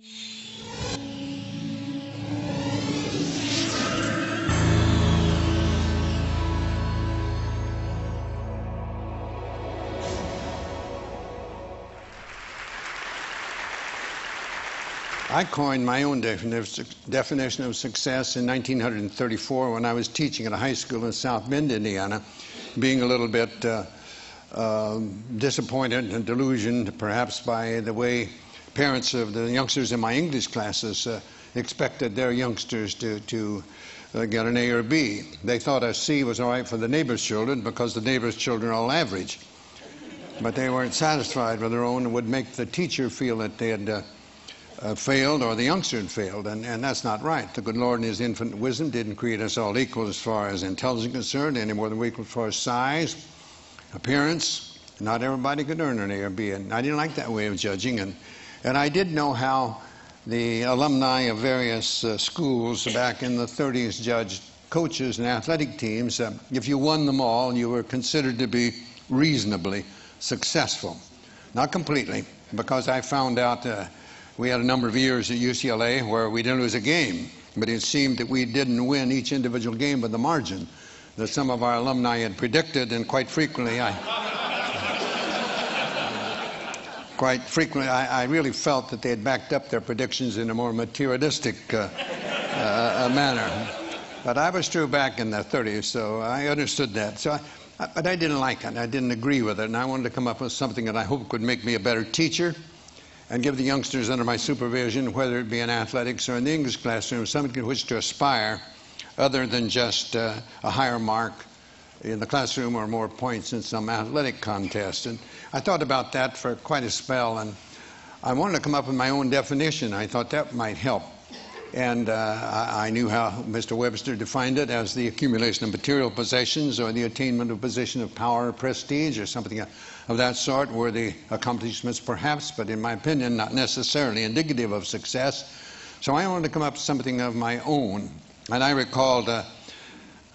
I coined my own definition of success in 1934 when I was teaching at a high school in South Bend, Indiana, being a little bit disappointed and delusioned perhaps by the way parents of the youngsters in my English classes expected their youngsters to get an A or B. They thought a C was all right for the neighbor's children because the neighbor's children are all average. But they weren't satisfied with their own and would make the teacher feel that they had failed, or the youngster had failed, and that's not right. The good Lord in His infinite wisdom didn't create us all equal as far as intelligence is concerned, any more than we're equal as far as size, appearance. Not everybody could earn an A or B, and I didn't like that way of judging, and I did know how the alumni of various schools back in the 30s judged coaches and athletic teams. If you won them all, you were considered to be reasonably successful. Not completely, because I found out we had a number of years at UCLA where we didn't lose a game, but it seemed that we didn't win each individual game by the margin that some of our alumni had predicted, and quite frequently I really felt that they had backed up their predictions in a more materialistic manner. But I was true back in the 30s, so I understood that. But I didn't like it. I didn't agree with it, and I wanted to come up with something that I hoped would make me a better teacher and give the youngsters under my supervision, whether it be in athletics or in the English classroom, something to which to aspire other than just a higher mark in the classroom or more points in some athletic contest. And I thought about that for quite a spell, and I wanted to come up with my own definition. I thought that might help. And I knew how Mr. Webster defined it as the accumulation of material possessions or the attainment of a position of power or prestige or something of that sort, worthy accomplishments perhaps, but in my opinion not necessarily indicative of success. So I wanted to come up with something of my own. And I recalled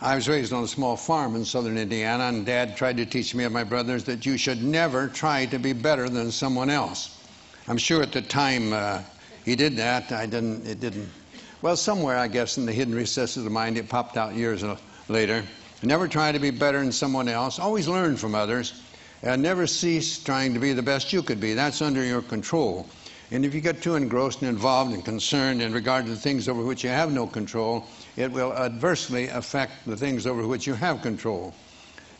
I was raised on a small farm in southern Indiana, and Dad tried to teach me and my brothers that you should never try to be better than someone else. I'm sure at the time he did that. It didn't. Well, somewhere, I guess, in the hidden recesses of the mind, it popped out years later. Never try to be better than someone else. Always learn from others. And never cease trying to be the best you could be. That's under your control. And if you get too engrossed and involved and concerned in regard to the things over which you have no control, it will adversely affect the things over which you have control.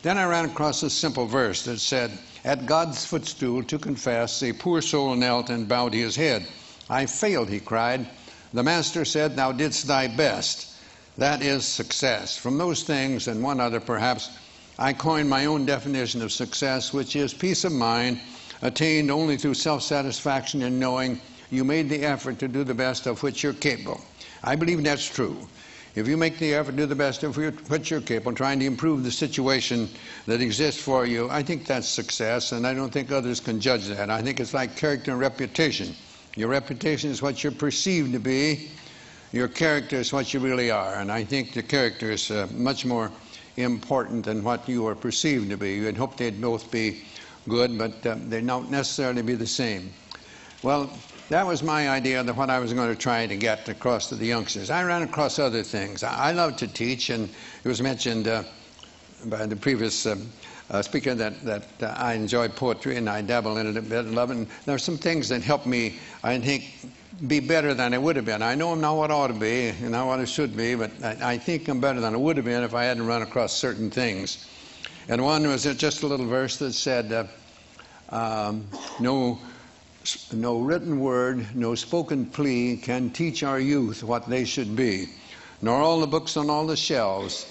Then I ran across this simple verse that said, "At God's footstool to confess, a poor soul knelt and bowed his head. I failed," he cried. "The Master said, thou didst thy best." That is success. From those things, and one other perhaps, I coined my own definition of success, which is peace of mind attained only through self-satisfaction in knowing you made the effort to do the best of which you're capable. I believe that's true. If you make the effort to do the best of which you're capable, trying to improve the situation that exists for you, I think that's success, and I don't think others can judge that. I think it's like character and reputation. Your reputation is what you're perceived to be. Your character is what you really are. And I think the character is much more important than what you are perceived to be. You'd hope they'd both be good, but they don't necessarily be the same. Well, that was my idea of what I was going to try to get across to the youngsters. I ran across other things. I love to teach, and it was mentioned by the previous speaker that I enjoy poetry, and I dabble in it a bit and love it. And there are some things that help me, I think, be better than I would have been. I know I'm not what I ought to be and not what I should be, but I think I'm better than I would have been if I hadn't run across certain things. And one was just a little verse that said, no written word, no spoken plea can teach our youth what they should be, nor all the books on all the shelves.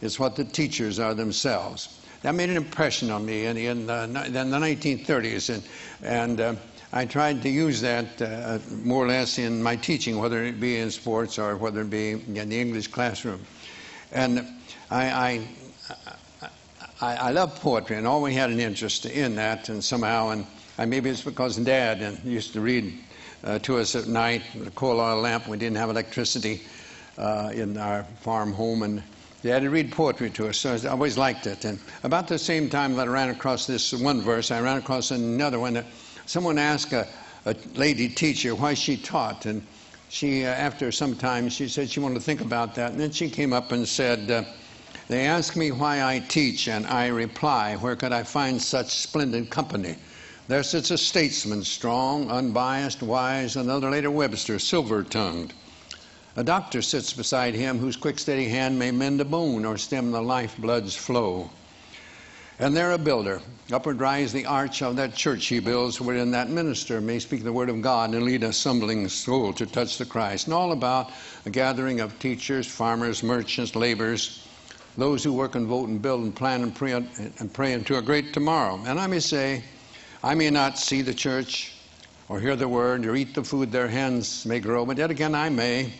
It's what the teachers are themselves. That made an impression on me in the 1930s, and I tried to use that more or less in my teaching, whether it be in sports or whether it be in the English classroom. And I love poetry and always had an interest in that, and somehow, and maybe it's because Dad used to read to us at night with a coal oil lamp. We didn't have electricity in our farm home, and Dad would read poetry to us, so I always liked it. And about the same time that I ran across this one verse, I ran across another one that someone asked a lady teacher why she taught. And she, after some time, she said she wanted to think about that. And then she came up and said, they ask me why I teach, and I reply, where could I find such splendid company? There sits a statesman, strong, unbiased, wise, another later Webster, silver-tongued. A doctor sits beside him whose quick, steady hand may mend a bone or stem the lifeblood's flow. And there a builder, upward rise the arch of that church he builds, wherein that minister may speak the word of God and lead a stumbling soul to touch the Christ. And all about a gathering of teachers, farmers, merchants, laborers, those who work and vote and build and plan and pray into a great tomorrow. And I may say, I may not see the church or hear the word or eat the food their hands may grow, but yet again I may.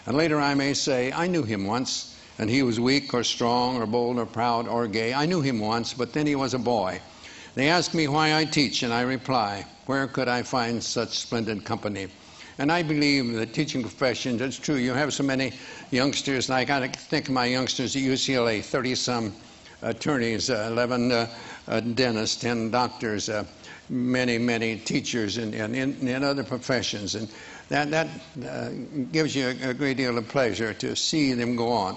And later I may say, I knew him once, and he was weak or strong or bold or proud or gay. I knew him once, but then he was a boy. They ask me why I teach, and I reply, where could I find such splendid company? And I believe the teaching profession, it's true, you have so many youngsters, like I think of my youngsters at UCLA, 30-some attorneys, 11 dentists, 10 doctors, many teachers in other professions. And that gives you a great deal of pleasure to see them go on.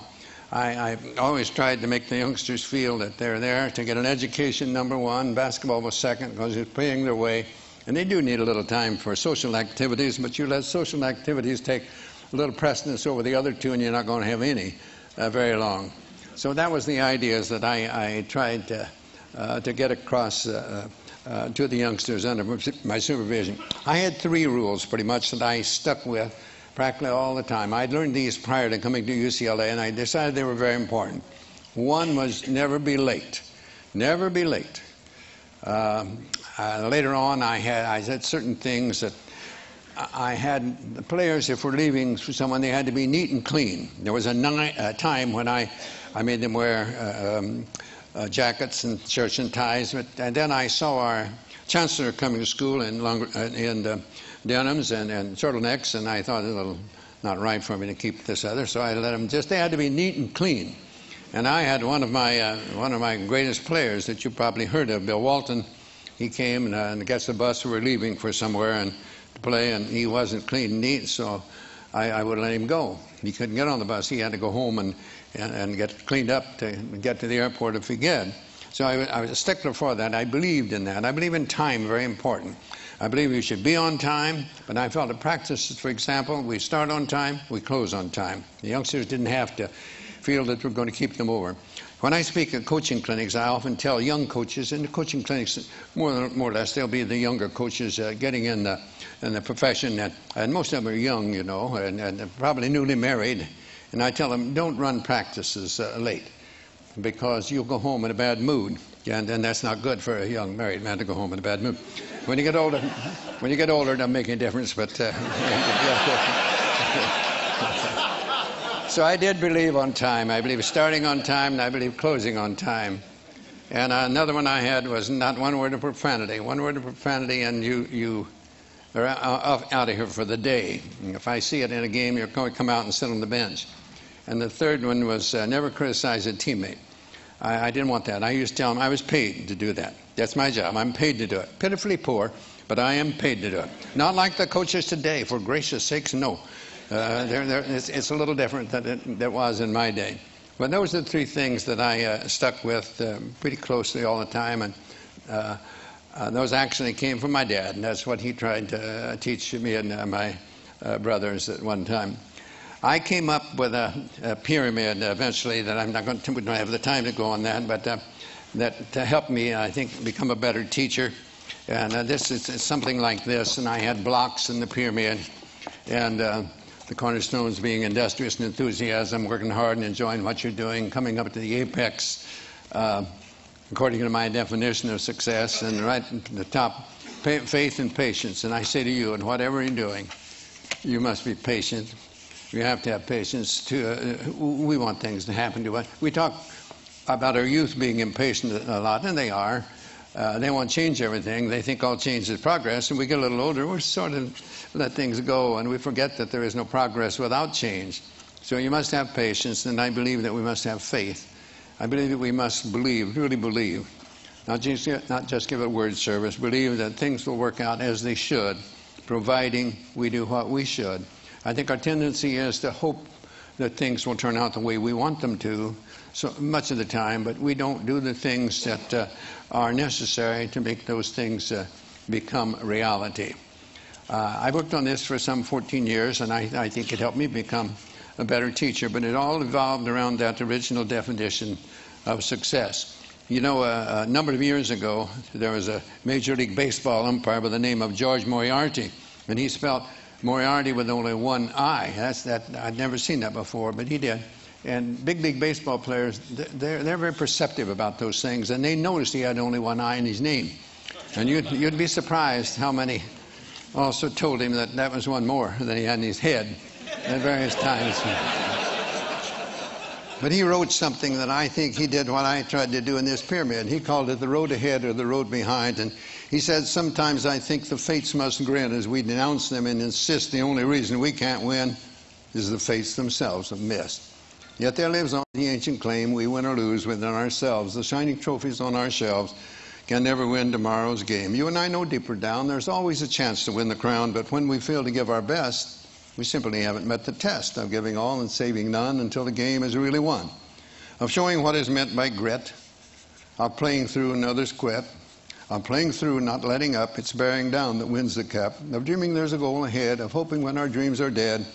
I always tried to make the youngsters feel that they're there to get an education, number one. Basketball was second because it's paying their way. And they do need a little time for social activities, but you let social activities take a little precedence over the other two, and you're not going to have any very long. So that was the ideas that I tried to get across to the youngsters under my supervision. I had 3 rules pretty much that I stuck with practically all the time. I'd learned these prior to coming to UCLA, and I decided they were very important. One was never be late. Never be late. Later on, I had certain things that I had the players, if we're leaving for someone, they had to be neat and clean. There was a time when I made them wear jackets and shirts and ties, and then I saw our chancellor coming to school in denims and turtlenecks, and I thought it was a little not right for me to keep this other, so I let them they had to be neat and clean. And I had one of my greatest players that you probably heard of, Bill Walton. He came and gets the bus. We were leaving for somewhere and to play, and he wasn't clean and neat, so I would let him go. He couldn't get on the bus. He had to go home and get cleaned up to get to the airport if he could. So I was a stickler for that. I believed in that. I believe in time, very important. I believe you should be on time, but I felt at practices, for example, we start on time, we close on time. The youngsters didn't have to feel that we're going to keep them over. When I speak at coaching clinics, I often tell young coaches, in the coaching clinics, more or less, they'll be the younger coaches getting in the profession, and most of them are young, you know, and probably newly married. And I tell them, don't run practices late, because you'll go home in a bad mood, and that's not good for a young married man to go home in a bad mood. When you get older, it doesn't make any difference, but. So I did believe on time. I believe starting on time, and I believe closing on time. And another one I had was not one word of profanity. One word of profanity, and you are out of here for the day. And if I see it in a game, you're going to come out and sit on the bench. And the third one was never criticize a teammate. I didn't want that. I used to tell them I was paid to do that. That's my job. I'm paid to do it. Pitifully poor, but I am paid to do it. Not like the coaches today, for gracious sakes, no. It's a little different than it was in my day. But those are the 3 things that I stuck with pretty closely all the time, and those actually came from my dad, and that's what he tried to teach me and my brothers at one time. I came up with a pyramid eventually that I'm not going to, we don't have the time to go on that, but that to help me, I think, become a better teacher. And this is something like this, and I had blocks in the pyramid, and the cornerstones being industrious and enthusiasm, working hard and enjoying what you're doing, coming up to the apex, according to my definition of success, and right at the top, faith and patience. And I say to you, in whatever you're doing, you must be patient. You have to have patience. We want things to happen to us. We talk about our youth being impatient a lot, and they are. They want to change everything. They think all change is progress. And we get a little older, we sort of let things go, and we forget that there is no progress without change. So you must have patience, and I believe that we must have faith. I believe that we must believe, really believe, not just give a word service, believe that things will work out as they should, providing we do what we should. I think our tendency is to hope that things will turn out the way we want them to so much of the time, but we don't do the things that are necessary to make those things become reality. I worked on this for some 14 years, and I think it helped me become a better teacher, but it all evolved around that original definition of success. You know, a number of years ago, there was a Major League Baseball umpire by the name of George Moriarty, and he spelled Moriarty with only one I. I'd never seen that before, but he did. And big league baseball players, they're very perceptive about those things, and they noticed he had only one I in his name. And you'd be surprised how many also told him that that was one more than he had in his head at various times. But he wrote something that I think he did what I tried to do in this pyramid. He called it the road ahead or the road behind. And he said, sometimes I think the fates must grin as we denounce them and insist the only reason we can't win is the fates themselves have missed. Yet there lives on the ancient claim, we win or lose within ourselves. The shining trophies on our shelves can never win tomorrow's game. You and I know deeper down there's always a chance to win the crown, but when we fail to give our best, we simply haven't met the test of giving all and saving none until the game is really won, of showing what is meant by grit, of playing through and others quit, of playing through, not letting up, it's bearing down that wins the cup, of dreaming there's a goal ahead, of hoping when our dreams are dead,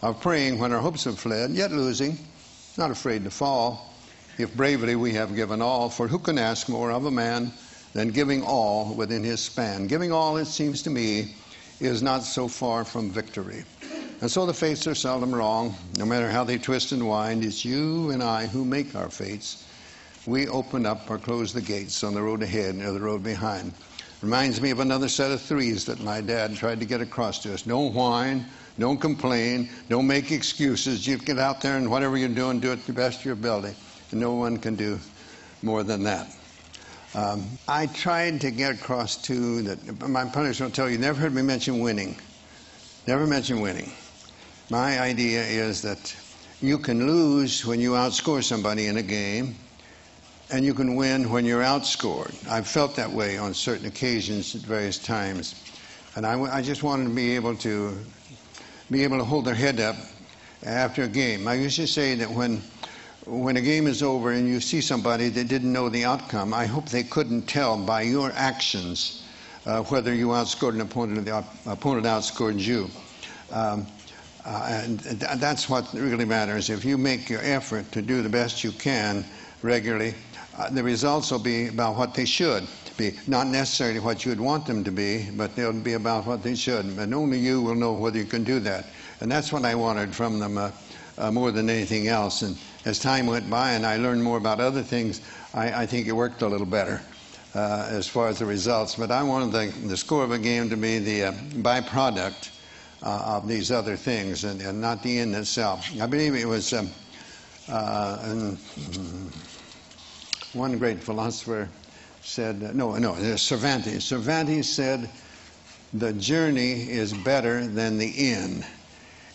of praying when our hopes have fled, yet losing, not afraid to fall, if bravely we have given all. For who can ask more of a man than giving all within his span? Giving all, it seems to me, is not so far from victory. And so the fates are seldom wrong. No matter how they twist and wind, it's you and I who make our fates. We open up or close the gates on the road ahead or the road behind. Reminds me of another set of threes that my dad tried to get across to us. Don't whine, don't complain, don't make excuses. You get out there and whatever you're doing, do it to the best of your ability. And no one can do more than that. I tried to get across too that my publisher will tell you, never heard me mention winning. Never mention winning. My idea is that you can lose when you outscore somebody in a game, and you can win when you're outscored. I've felt that way on certain occasions at various times. And I just wanted to be able to hold their head up after a game. I used to say that when a game is over and you see somebody that didn't know the outcome, I hope they couldn't tell by your actions whether you outscored an opponent or the opponent outscored you. And that's what really matters. If you make your effort to do the best you can regularly, the results will be about what they should be. Not necessarily what you'd want them to be, but they'll be about what they should. And only you will know whether you can do that. And that's what I wanted from them more than anything else. And as time went by and I learned more about other things, I think it worked a little better as far as the results. But I wanted the score of a game to be the byproduct of these other things and not the end itself. I believe it was one great philosopher said, Cervantes. Cervantes said, the journey is better than the end.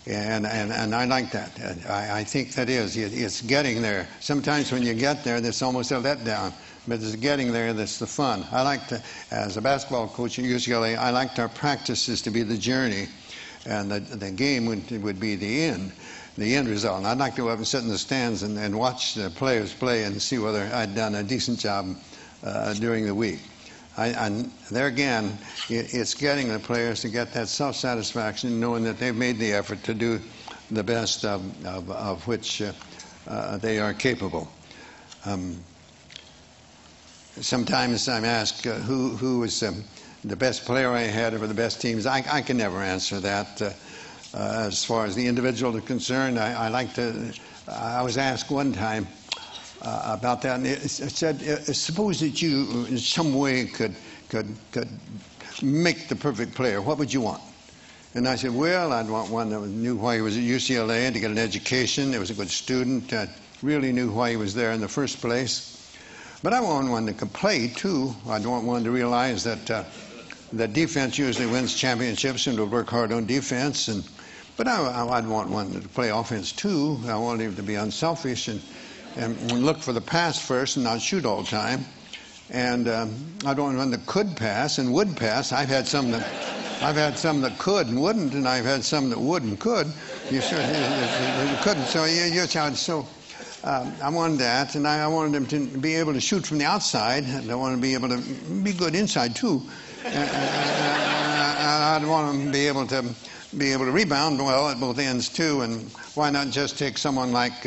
And I like that. I think that is. It's getting there. Sometimes when you get there, there's almost a letdown. But it's getting there that's the fun. I like to, as a basketball coach at UCLA, I liked our practices to be the journey. And the game would be the end result. And I'd like to go up and sit in the stands and watch the players play and see whether I'd done a decent job during the week. There again, it's getting the players to get that self-satisfaction, knowing that they've made the effort to do the best of which they are capable. Sometimes I'm asked who was the best player I had over the best teams. I can never answer that. As far as the individual is concerned, I was asked one time about that, and it said, suppose that you in some way could make the perfect player, what would you want? And I said, well, I'd want one that knew why he was at UCLA and to get an education, that was a good student, really knew why he was there in the first place. But I want one that could play too. I'd want one to realize that that defense usually wins championships and to work hard on defense. But I'd want one to play offense too. I want him to be unselfish and look for the pass first and not shoot all the time. And I'd want one that could pass and would pass. I've had some that I've had some that could and wouldn't, and I've had some that would and could. You sure couldn't. So you're challenged. So I wanted that, and I wanted him to be able to shoot from the outside, and I wanted to be able to be good inside too. I'd want him to be able to rebound well at both ends too. And why not just take someone like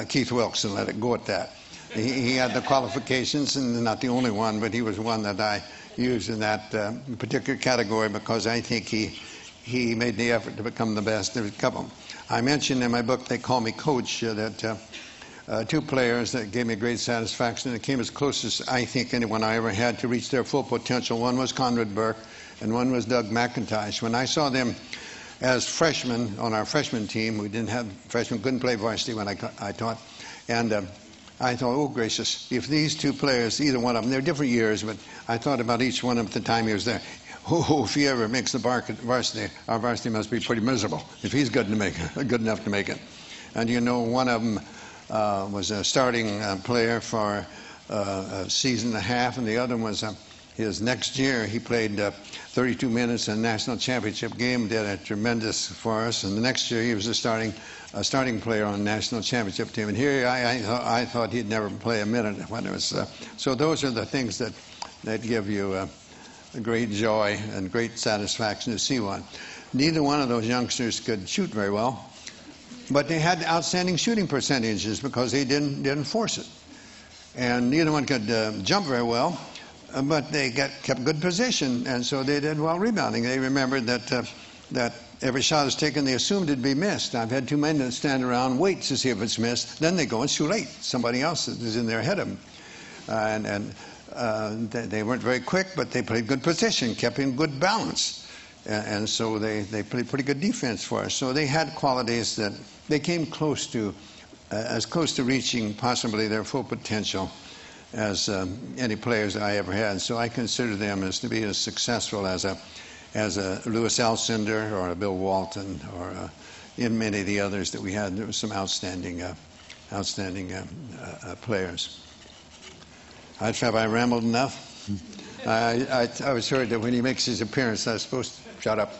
Keith Wilkes and let it go at that? He had the qualifications, and not the only one, but he was one that I used in that particular category because I think he made the effort to become the best. There's a couple. I mentioned in my book, They Call Me Coach, that two players that gave me great satisfaction. It came as close as I think anyone I ever had to reach their full potential. One was Conrad Burke, and one was Doug McIntosh. When I saw them as freshmen on our freshman team, we didn't have freshmen, couldn't play varsity when I taught, and I thought, oh gracious, if these two players, either one of them, they're different years, but I thought about each one of them at the time he was there. Oh, if he ever makes the varsity, our varsity must be pretty miserable if he's good enough to make it. And you know, one of them was a starting player for a season and a half, and the other one was his next year. He played 32 minutes in a national championship game, did a tremendous for us, and the next year he was a starting player on the national championship team. And here I thought he'd never play a minute when it was. So those are the things that give you a great joy and great satisfaction to see one. Neither one of those youngsters could shoot very well, but they had outstanding shooting percentages because they didn't force it. And neither one could jump very well, but they kept good position, and so they did well rebounding. They remembered that every shot is taken, they assumed it'd be missed. I've had two men that stand around, wait to see if it's missed, then they go, it's too late. Somebody else is in there ahead of them. They weren't very quick, but they played good position, kept in good balance. And so they played pretty good defense for us. So they had qualities that they came close to, as close to reaching possibly their full potential as any players I ever had. So I consider them as to be as successful as a Louis Alcindor or a Bill Walton or in many of the others that we had. There were some outstanding players. Have I rambled enough? I was heard that when he makes his appearance, I was supposed to shut up.